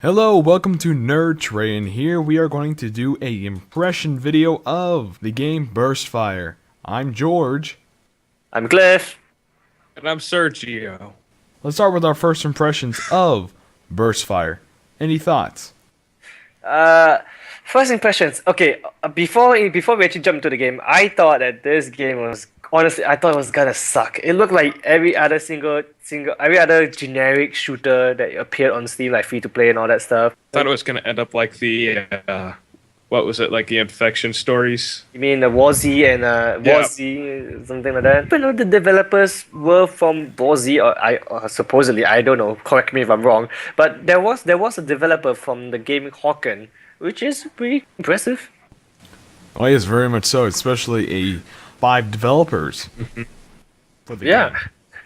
Hello, welcome to Nerd Tray, and here we are going to do a impression video of the game Burstfire. I'm George. I'm Cliff. And I'm Sergio. Let's start with our first impressions of Burstfire. Any thoughts? Uh, First impressions. Okay, before we actually jump into the game, I thought that this game was honestly, I thought it was gonna suck. It looked like every other every other generic shooter that appeared on Steam, like free to play and all that stuff. Thought it was gonna end up like the what was it, like the infection stories? You mean the Warzy and Warzy, something like that? But no, the developers were from Warzy, or supposedly, I don't know. Correct me if I'm wrong. But there was a developer from the game Hawken, which is pretty impressive. Oh yes, very much so, especially 5 developers for the game.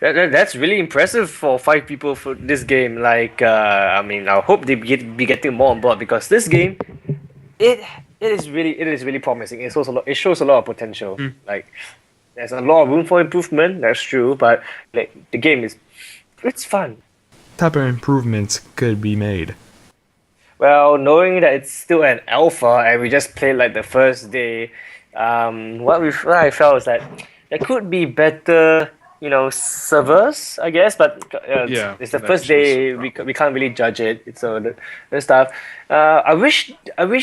That's really impressive for 5 people for this game. Like, I mean, I hope they be getting more on board because this game, it is really promising. It shows a lot of potential. Like, there's a lot of room for improvement. That's true, but like the game it's fun. What type of improvements could be made? Well, knowing that it's still an alpha and we just played like the first day, what I felt was that there could be better, servers, I guess. But it's the first day. We can't really judge it. It's the stuff. I wish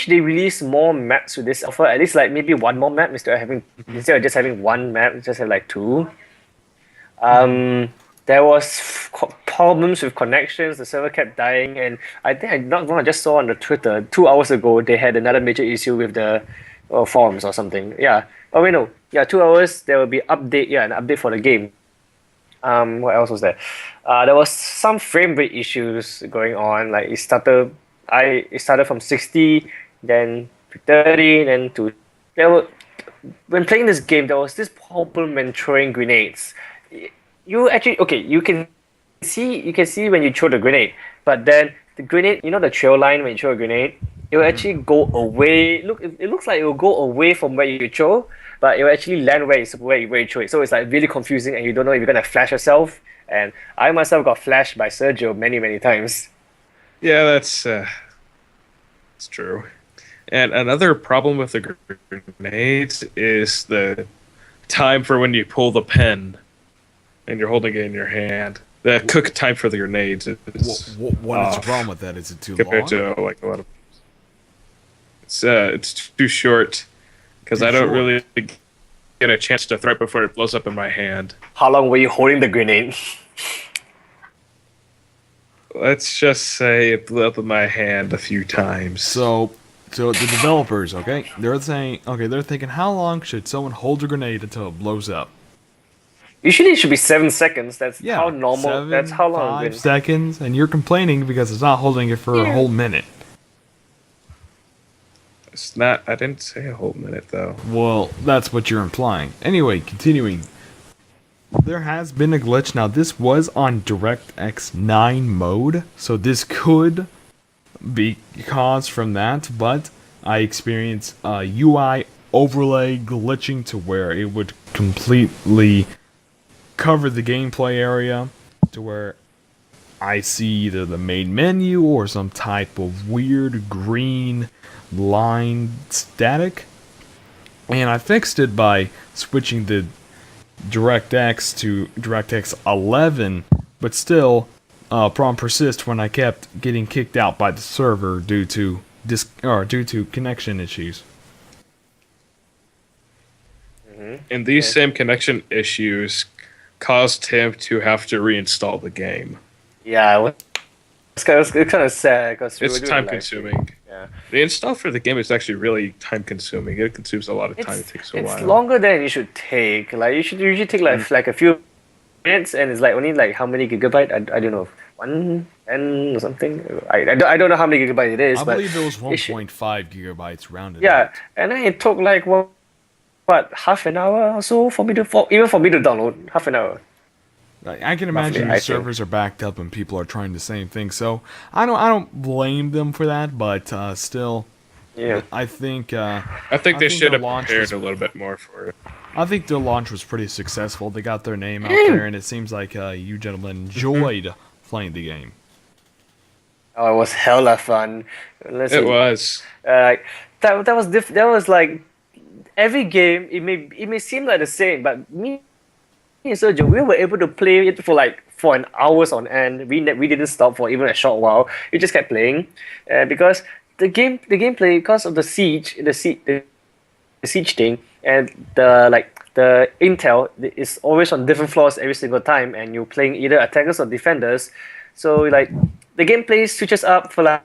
they released more maps with this alpha. At least like maybe one more map instead of just having one map. Just have like 2. There was problems with connections. The server kept dying, and I think I just saw on the Twitter 2 hours ago they had another major issue with the forums or something. Yeah. Oh wait, no. Yeah, 2 hours. There will be update. Yeah, an update for the game. What else was there? There was some frame rate issues going on. Like it started from 60, then to 30, then to when playing this game there was this problem when throwing grenades. You can see when you throw the grenade, but then the grenade, the trail line when you throw a grenade, it will actually go away. It looks like it will go away from where you throw, but it will actually land where you throw it. So it's like really confusing, and you don't know if you're gonna flash yourself. And I myself got flashed by Sergio many times. Yeah, that's true. And another problem with the grenades is the time for when you pull the pin and you're holding it in your hand. The cook time for the grenades is What is the problem with that? Is it too compared long? to like a lot of. It's too short because I don't really get a chance to throw it before it blows up in my hand. How long were you holding the grenade? Let's just say it blew up in my hand a few times. So the developers, they're thinking, how long should someone hold a grenade until it blows up? Usually it should be 7 seconons. That's how normal. 7, That's how long. 5 seconds, and you're complaining because it's not holding it for a whole minute. It's not. I didn't say a whole minute though. Well, that's what you're implying. Anyway, continuing. There has been a glitch. Now, this was on DirectX 9 mode, so this could be caused from that, but I experienced a UI overlay glitching to where it would completely cover the gameplay area to where I see either the main menu or some type of weird green line static, and I fixed it by switching the DirectX to DirectX 11, but still problem persists when I kept getting kicked out by the server due to connection issues. And these same connection issues caused him to have to reinstall the game. Yeah, it's kind of sad because It's time consuming. Yeah. The install for the game is actually really time consuming. It consumes a lot of time. It takes a while. It's longer than it should take. Like you should usually take like a few minutes, and it's like only like how many gigabyte? I don't know, 110 or something. I don't know how many gigabyte it is. I but believe it was 1.5 gigabytes rounded. Yeah, out. and then it took like what half an hour or so for me to download. Half an hour. I can imagine your servers are backed up and people are trying the same thing. So I don't blame them for that, but still, yeah. I think they should have prepared a little bit more for it. I think their launch was pretty successful. They got their name out there, and it seems like you gentlemen enjoyed playing the game. Oh, it was hella fun. Let's It see. was. Like that was like every game. It may seem like the same, but me and Sergio, we were able to play it for an hours on end. We didn't stop for even a short while. We just kept playing, because the gameplay, because of the siege thing, and the intel is always on different floors every single time, and you're playing either attackers or defenders. So like the gameplay switches up for like,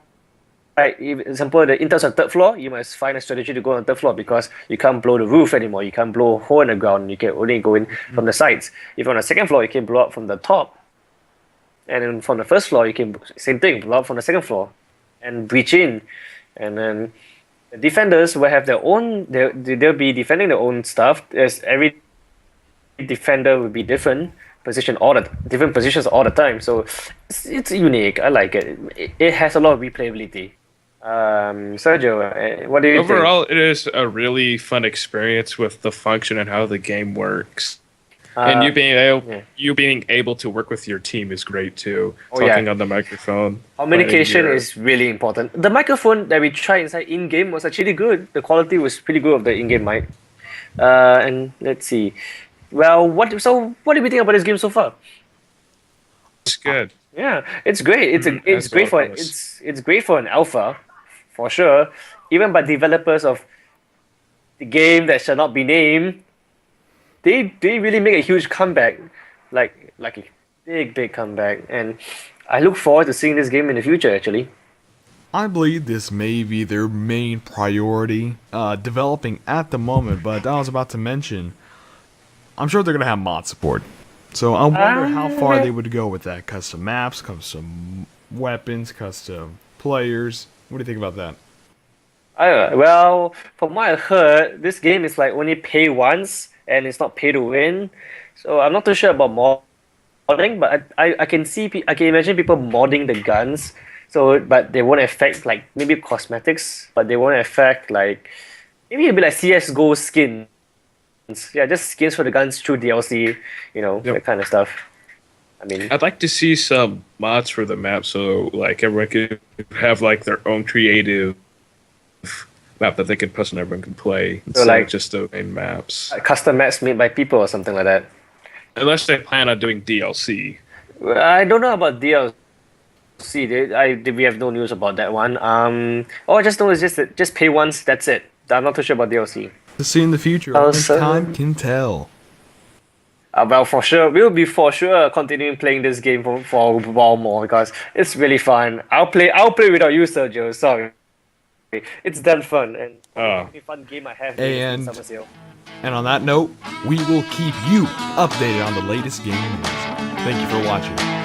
if, example, the intel's on third floor, you must find a strategy to go on third floor because you can't blow the roof anymore. You can't blow a hole in the ground. You can only go in from the sides. If you're on the second floor, you can blow up from the top. And then from the first floor, you can same thing, blow up from the second floor and breach in. And then the defenders will have their own. They'll be defending their own stuff. As every defender will be different different positions all the time. So it's unique. I like it. It has a lot of replayability. Sergio, what do you think? Overall, it is a really fun experience with the function and how the game works. And Yeah. you being able to work with your team is great too. Oh, yeah. Talking on the microphone. Communication planning your- is really important. The microphone that we tried inside in-game was actually good. The quality was pretty good of the in-game mic. And let's see. Well, what do we think about this game so far? It's good. Yeah, it's great. It's As great for always. it's great for an alpha, for sure. Even by developers of the game that shall not be named, they really make a huge comeback, like a big comeback, and I look forward to seeing this game in the future. Actually, I believe this may be their main priority, developing at the moment, but I was about to mention, I'm sure they're going to have mod support. So I wonder how far they would go with that. Custom maps, custom weapons, custom players. What do you think about that? well, from what I heard, this game is like only pay once, and it's not pay to win. So I'm not too sure about modding, but I can imagine people modding the guns. So, but they won't affect like maybe cosmetics, but they won't affect like maybe it'll be like CS:GO skins. Yeah, just skins for the guns through DLC, Yep. that kind of stuff. I mean, I'd like to see some mods for the map so like everyone could have like their own creative map that they can post and everyone can play instead like- of just the main maps. custom maps made by people or something like that. Unless they plan on doing DLC. Well, I don't know about DLC. We have no news about that one. All I just know is just pay once. That's it. I'm not too sure about DLC. To see in the future, Oh, only so- time can tell. Well, for sure, we'll be for sure continuing playing this game for a while more because it's really fun. I'll play without you, Sergio. Sorry, it's damn fun and Oh. a fun game I have And- in Summer Sale. And on that note, we will keep you updated on the latest gaming news. Thank you for watching.